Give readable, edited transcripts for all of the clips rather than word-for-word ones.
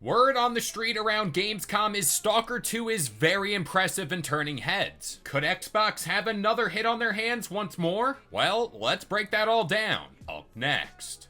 Word on the street around Gamescom is Stalker 2 is very impressive in turning heads. Could Xbox have another hit on their hands once more? Well, let's break that all down. Up next.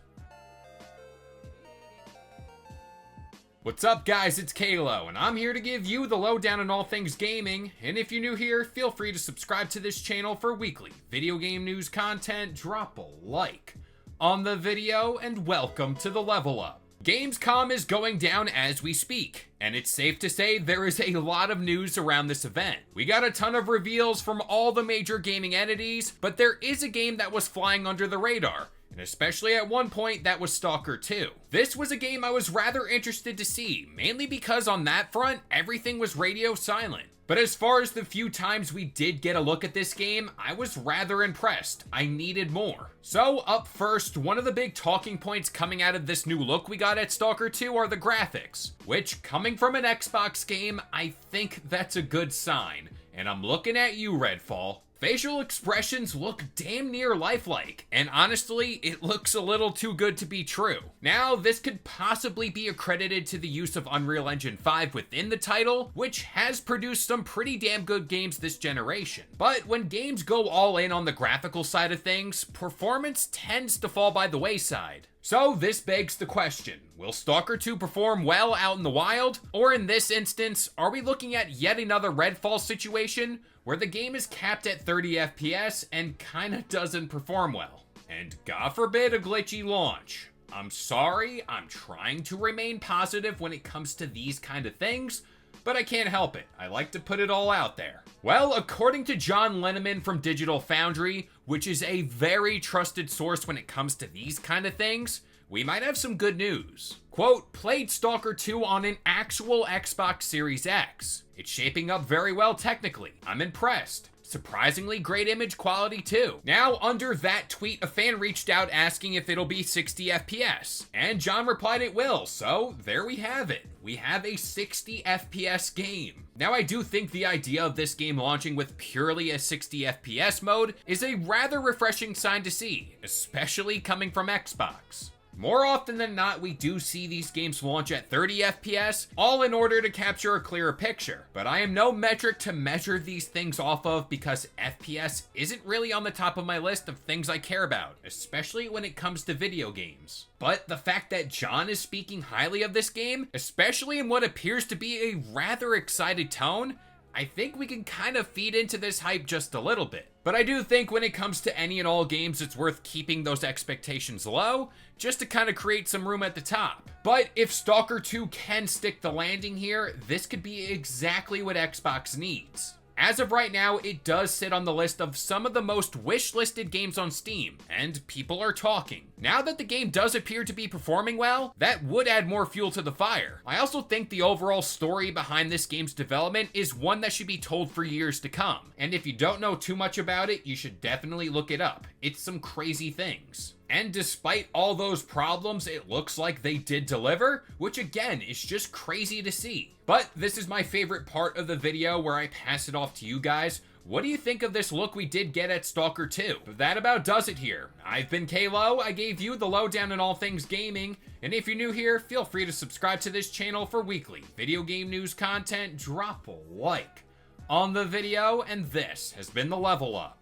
What's up guys, it's Kalo, and I'm here to give you the lowdown on all things gaming, and if you're new here, feel free to subscribe to this channel for weekly video game news content. Drop a like on the video, and welcome to the Level Up. Gamescom is going down as we speak, and it's safe to say there is a lot of news around this event. We got a ton of reveals from all the major gaming entities, but there is a game that was flying under the radar, and especially at one point that was Stalker 2. This was a game I was rather interested to see, mainly because on that front, everything was radio silent. But as far as the few times we did get a look at this game, I was rather impressed. I needed more. So up first, one of the big talking points coming out of this new look we got at Stalker 2 are the graphics, which coming from an Xbox game, I think that's a good sign. And I'm looking at you, Redfall. Facial expressions look damn near lifelike, and honestly, it looks a little too good to be true. Now, this could possibly be accredited to the use of Unreal Engine 5 within the title, which has produced some pretty damn good games this generation. But when games go all in on the graphical side of things, performance tends to fall by the wayside. So this begs the question, will Stalker 2 perform well out in the wild? Or in this instance, are we looking at yet another Redfall situation where the game is capped at 30 FPS and kinda doesn't perform well? And God forbid a glitchy launch. I'm sorry, I'm trying to remain positive when it comes to these kind of things, but I can't help it. I like to put it all out there. Well, according to John Linneman from Digital Foundry, which is a very trusted source when it comes to these kind of things, we might have some good news. Quote, played Stalker 2 on an actual Xbox Series X. It's shaping up very well technically. I'm impressed. Surprisingly great image quality too. Now, under that tweet, a fan reached out asking if it'll be 60 FPS, and John replied it will, so there we have it. We have a 60 FPS game. Now, I do think the idea of this game launching with purely a 60 FPS mode is a rather refreshing sign to see, especially coming from Xbox. More often than not, we do see these games launch at 30 FPS, all in order to capture a clearer picture. But I am no metric to measure these things off of because FPS isn't really on the top of my list of things I care about, especially when it comes to video games. But the fact that John is speaking highly of this game, especially in what appears to be a rather excited tone, I think we can kind of feed into this hype just a little bit. But I do think when it comes to any and all games, it's worth keeping those expectations low, just to kind of create some room at the top. But if Stalker 2 can stick the landing here, this could be exactly what Xbox needs. As of right now, it does sit on the list of some of the most wish-listed games on Steam, and people are talking. Now that the game does appear to be performing well, that would add more fuel to the fire. I also think the overall story behind this game's development is one that should be told for years to come. And if you don't know too much about it, you should definitely look it up. It's some crazy things. And despite all those problems, it looks like they did deliver, which again is just crazy to see. But this is my favorite part of the video where I pass it off to you guys. What do you think of this look we did get at Stalker 2? But that about does it here. I've been Kalo, I gave you the lowdown on all things gaming, and if you're new here, feel free to subscribe to this channel for weekly video game news content. Drop a like on the video, and this has been the Level Up.